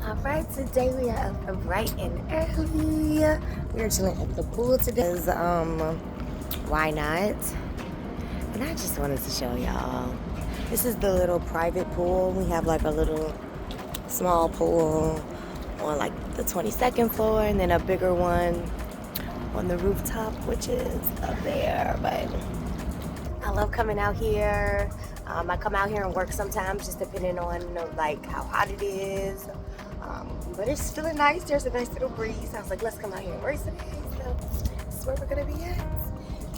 Alright, today we are up bright and early. We are chilling at the pool today. Why not? And I just wanted to show y'all. This is the little private pool. We have like a little small pool on like the 22nd floor and then a bigger one on the rooftop, which is up there. But I love coming out here. I come out here and work sometimes, just depending on like how hot it is. But it's still nice. There's a nice little breeze. I was like, let's come out here and work today. So this is where we're gonna be at,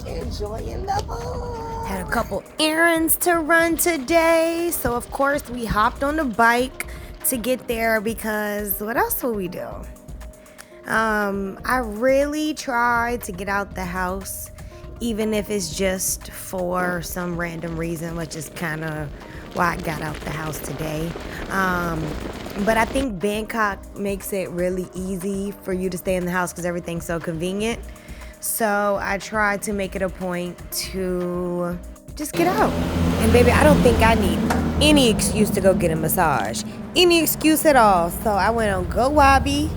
enjoying the pool. Had a couple errands to run today, so of course we hopped on the bike to get there because what else will we do? I really try to get out the house, even if it's just for some random reason, which is kind of why I got out the house today. But I think Bangkok makes it really easy for you to stay in the house because everything's so convenient. So I try to make it a point to just get out. And baby, I don't think I need any excuse to go get a massage. Any excuse at all. So I went on Go Wabi,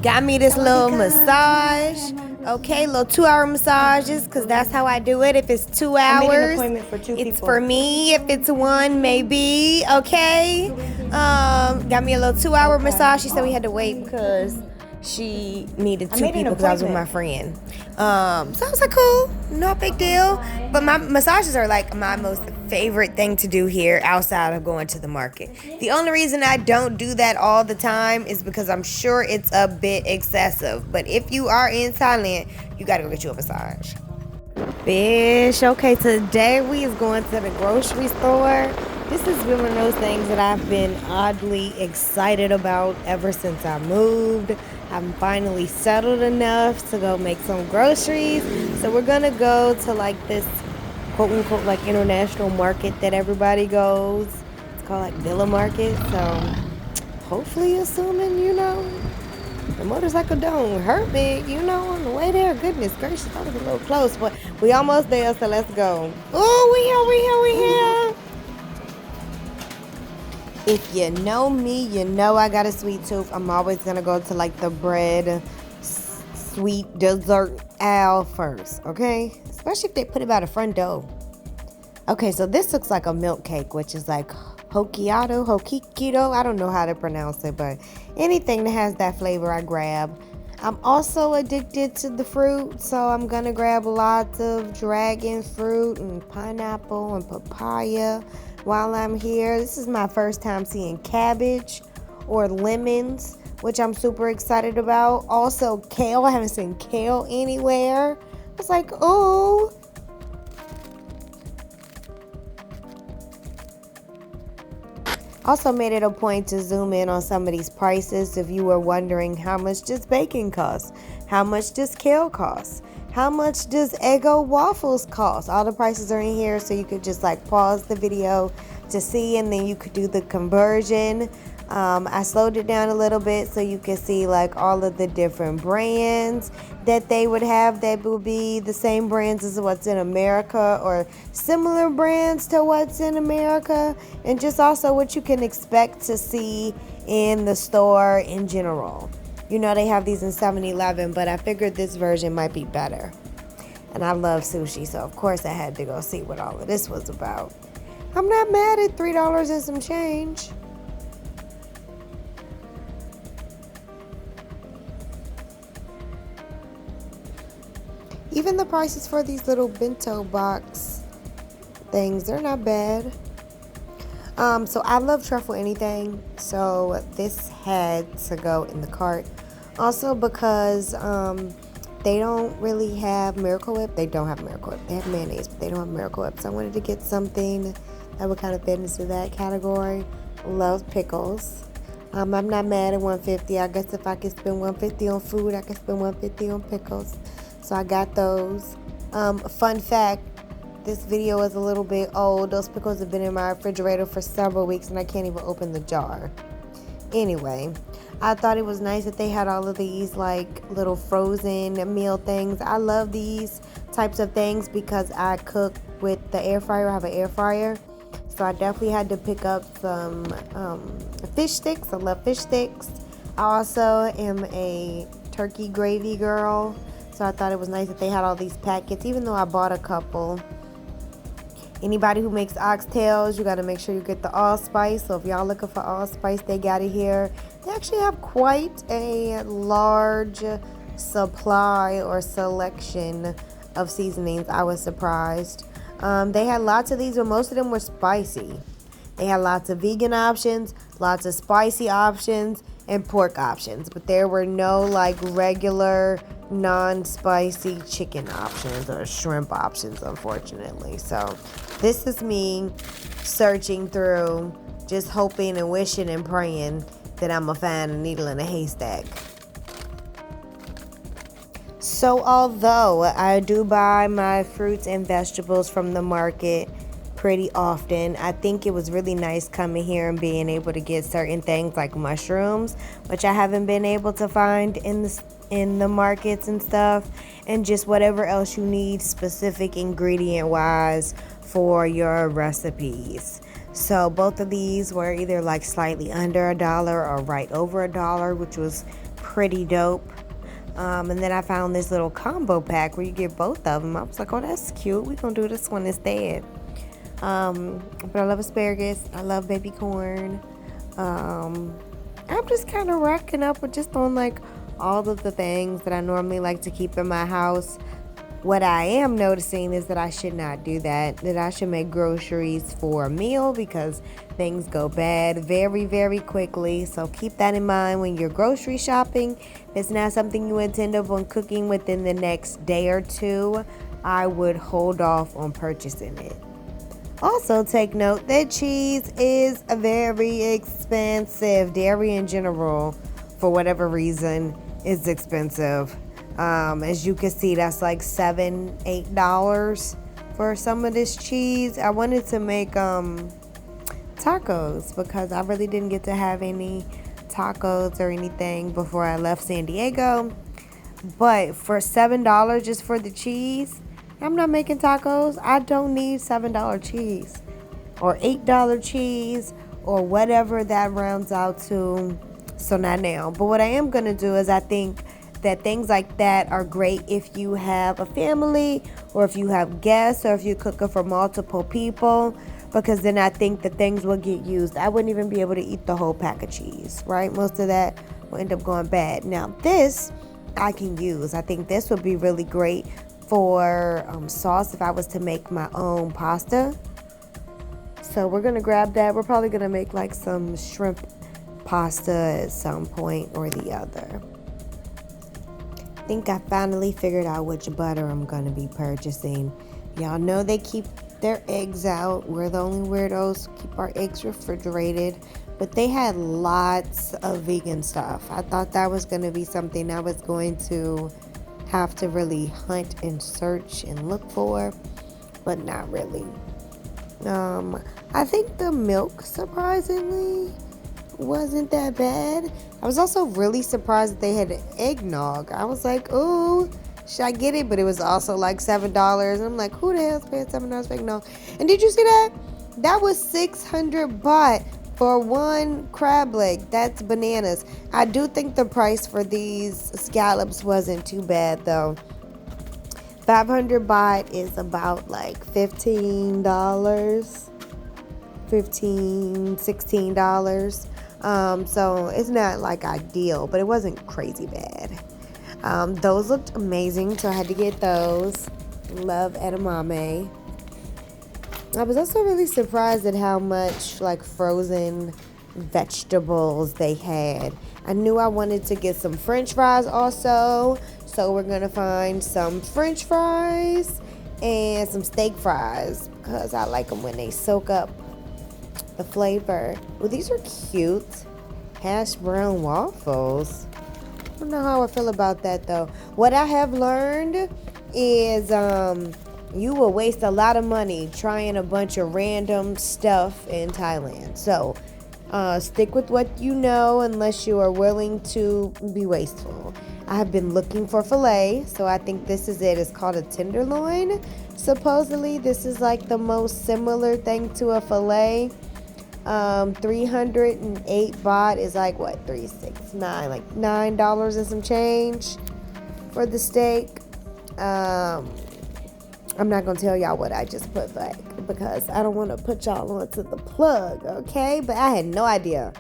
got me this little massage. Okay, little 2-hour massages, because that's how I do it. If it's 2 hours, I made an appointment for two it's people. for me. If it's one, maybe. Okay. Got me a little 2-hour massage. She said we had to wait because she needed two people because I was with my friend. So I was like, cool, no big deal. But my massages are like my most favorite thing to do here outside of going to the market. The only reason I don't do that all the time is because I'm sure it's a bit excessive. But if you are in Thailand, you gotta go get you a massage. Fish. Okay, today we is going to the grocery store. This has been one of those things that I've been oddly excited about ever since I moved. I'm finally settled enough to go make some groceries. So we're gonna go to like this quote unquote like international market that everybody goes. It's called like Villa Market. So hopefully, assuming, the motorcycle don't hurt me, on the way there. Goodness gracious, that was a little close, but we almost there, so let's go. Oh, we here. If you know me, you know I got a sweet tooth. I'm always gonna go to like the bread, sweet dessert aisle first, okay? Especially if they put it by the front door. Okay, so this looks like a milk cake, which is like hokikido. I don't know how to pronounce it, but anything that has that flavor I grab. I'm also addicted to the fruit, so I'm gonna grab lots of dragon fruit and pineapple and papaya while I'm here. This is my first time seeing cabbage or lemons, which I'm super excited about. Also kale. I haven't seen kale anywhere. It's like, oh. Also made it a point to zoom in on some of these prices if you were wondering how much does bacon cost? How much does kale cost? How much does Eggo waffles cost? All the prices are in here, so you could just like pause the video to see, and then you could do the conversion. I slowed it down a little bit so you could see like all of the different brands that they would have that would be the same brands as what's in America or similar brands to what's in America, and just also what you can expect to see in the store in general. They have these in 7-Eleven, but I figured this version might be better. And I love sushi, so of course I had to go see what all of this was about. I'm not mad at $3 and some change. Even the prices for these little bento box things, they're not bad. So I love truffle anything, so this had to go in the cart. Also because they don't really have Miracle Whip. They don't have Miracle Whip. They have mayonnaise, but they don't have Miracle Whip. So I wanted to get something that would kind of fit into that category. Love pickles. I'm not mad at $150. I guess if I could spend $150 on food, I could spend $150 on pickles. So I got those. Fun fact, this video is a little bit old. Those pickles have been in my refrigerator for several weeks and I can't even open the jar. Anyway, I thought it was nice that they had all of these like little frozen meal things. I love these types of things because I cook with the air fryer. I have an air fryer. So I definitely had to pick up some fish sticks. I love fish sticks. I also am a turkey gravy girl. So I thought it was nice that they had all these packets, even though I bought a couple. Anybody who makes oxtails, you got to make sure you get the allspice. So if y'all looking for allspice, they got it here. They actually have quite a large supply or selection of seasonings. I was surprised. They had lots of these, but most of them were spicy. They had lots of vegan options, lots of spicy options, and pork options. But there were no like regular non-spicy chicken options or shrimp options, unfortunately. So this is me searching through, just hoping and wishing and praying that I'm gonna find a needle in a haystack. So although I do buy my fruits and vegetables from the market pretty often, I think it was really nice coming here and being able to get certain things like mushrooms, which I haven't been able to find in the markets and stuff, and just whatever else you need specific ingredient wise for your recipes. So both of these were either like slightly under $1 or right over $1, which was pretty dope. And then I found this little combo pack where you get both of them. I was like, oh, that's cute. We're going to do this one instead. But I love asparagus. I love baby corn. I'm just kind of racking up with just on like all of the things that I normally like to keep in my house. What I am noticing is that I should not do that I should make groceries for a meal, because things go bad very, very quickly. So keep that in mind when you're grocery shopping. If it's not something you intend on cooking within the next day or two, I would hold off on purchasing it. Also, take note that cheese is very expensive. Dairy in general, for whatever reason, is expensive. As you can see, that's like $7-8 for some of this cheese. I wanted to make tacos because I really didn't get to have any tacos or anything before I left San Diego. But for $7 just for the cheese, I'm not making tacos. I don't need $7 cheese or $8 cheese or whatever that rounds out to. So not now. But what I am going to do is, I think that things like that are great if you have a family or if you have guests or if you're cooking for multiple people, because then I think that things will get used. I wouldn't even be able to eat the whole pack of cheese, right? Most of that will end up going bad. Now this I can use. I think this would be really great for sauce if I was to make my own pasta. So we're gonna grab that. We're probably gonna make like some shrimp pasta at some point or the other. I think I finally figured out which butter I'm gonna be purchasing. Y'all know they keep their eggs out. We're the only weirdos who keep our eggs refrigerated. But they had lots of vegan stuff. I thought that was gonna be something I was going to have to really hunt and search and look for, but not really. I think the milk, surprisingly, wasn't that bad. I was also really surprised that they had eggnog. I was like, ooh, should I get it? But it was also like $7. And I'm like, who the hell's paying $7 for eggnog? And did you see that? That was 600 baht for one crab leg. That's bananas. I do think the price for these scallops wasn't too bad though. 500 baht is about like $15, $16. So it's not like ideal, but it wasn't crazy bad. Those looked amazing, so I had to get those. Love edamame. I was also really surprised at how much like frozen vegetables they had. I knew I wanted to get some French fries also, so we're gonna find some French fries and some steak fries because I like them when they soak up the flavor. Well, these are cute. Hash brown waffles. I don't know how I feel about that though. What I have learned is you will waste a lot of money trying a bunch of random stuff in Thailand. So stick with what you know unless you are willing to be wasteful. I have been looking for filet, so I think this is it. It's called a tenderloin. Supposedly, this is like the most similar thing to a filet. 308 baht is like what, 369, like $9 and some change for the steak. I'm not gonna tell y'all what I just put back because I don't want to put y'all onto the plug, okay? But I had no idea.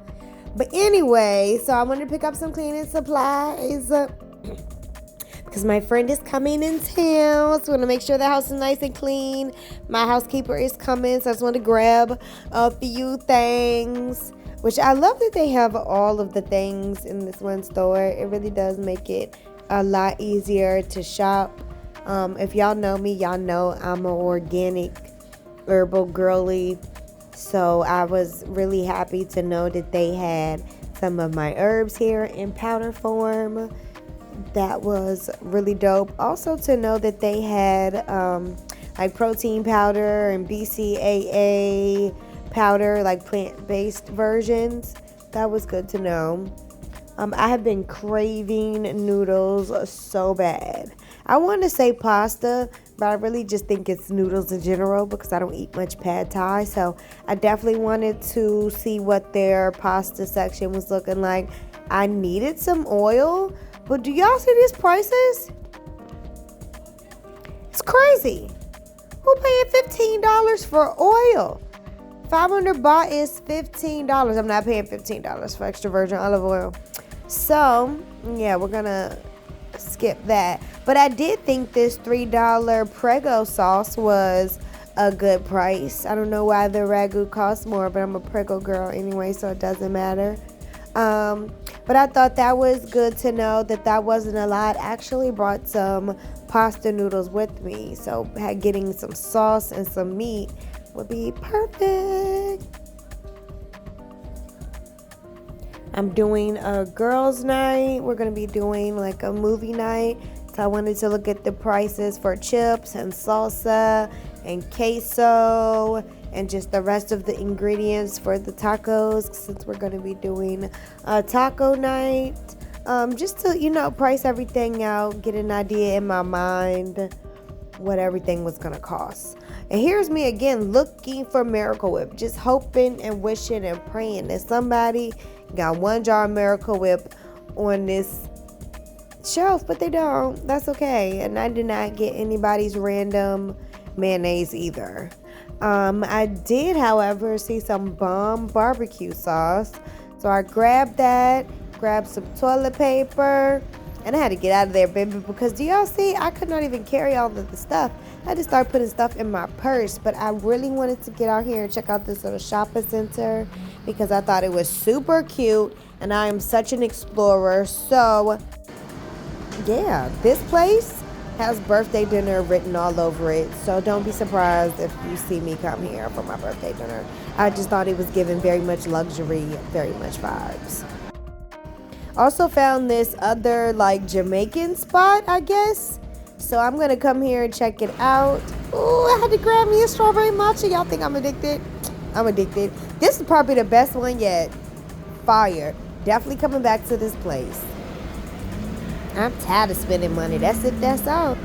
But anyway, so I wanted to pick up some cleaning supplies because my friend is coming in town. So I want to make sure the house is nice and clean. My housekeeper is coming, so I just want to grab a few things. Which I love that they have all of the things in this one store. It really does make it a lot easier to shop. If y'all know me, y'all know I'm an organic herbal girly. So I was really happy to know that they had some of my herbs here in powder form. That was really dope. Also to know that they had like protein powder and BCAA powder, like plant-based versions. That was good to know. I have been craving noodles so bad. I want to say pasta, but I really just think it's noodles in general because I don't eat much pad thai. So I definitely wanted to see what their pasta section was looking like. I needed some oil, but do y'all see these prices? It's crazy. Who paying $15 for oil? 500 baht is $15. I'm not paying $15 for extra virgin olive oil. So, yeah, we're going to skip that. But I did think this $3 Prego sauce was a good price. I don't know why the ragu costs more, but I'm a Prego girl anyway, so it doesn't matter. But I thought that was good to know that that wasn't a lot. I actually brought some pasta noodles with me, so getting some sauce and some meat would be perfect. I'm doing a girls' night. We're going to be doing like a movie night. So I wanted to look at the prices for chips and salsa and queso and just the rest of the ingredients for the tacos since we're going to be doing a taco night. Just to, price everything out, get an idea in my mind what everything was going to cost. And here's me again looking for Miracle Whip, just hoping and wishing and praying that somebody got one jar of Miracle Whip on this shelf, but they don't. That's okay. And I did not get anybody's random mayonnaise either. I did, however, see some bomb barbecue sauce. So I grabbed that, grabbed some toilet paper, and I had to get out of there, baby, because do y'all see? I could not even carry all of the stuff. I had to start putting stuff in my purse, but I really wanted to get out here and check out this little shopping center because I thought it was super cute, and I am such an explorer. So, yeah, this place has birthday dinner written all over it, so don't be surprised if you see me come here for my birthday dinner. I just thought it was giving very much luxury, very much vibes. Also found this other like Jamaican spot, I guess. So I'm gonna come here and check it out. Ooh, I had to grab me a strawberry matcha. Y'all think I'm addicted? I'm addicted. This is probably the best one yet. Fire. Definitely coming back to this place. I'm tired of spending money. That's it. That's all.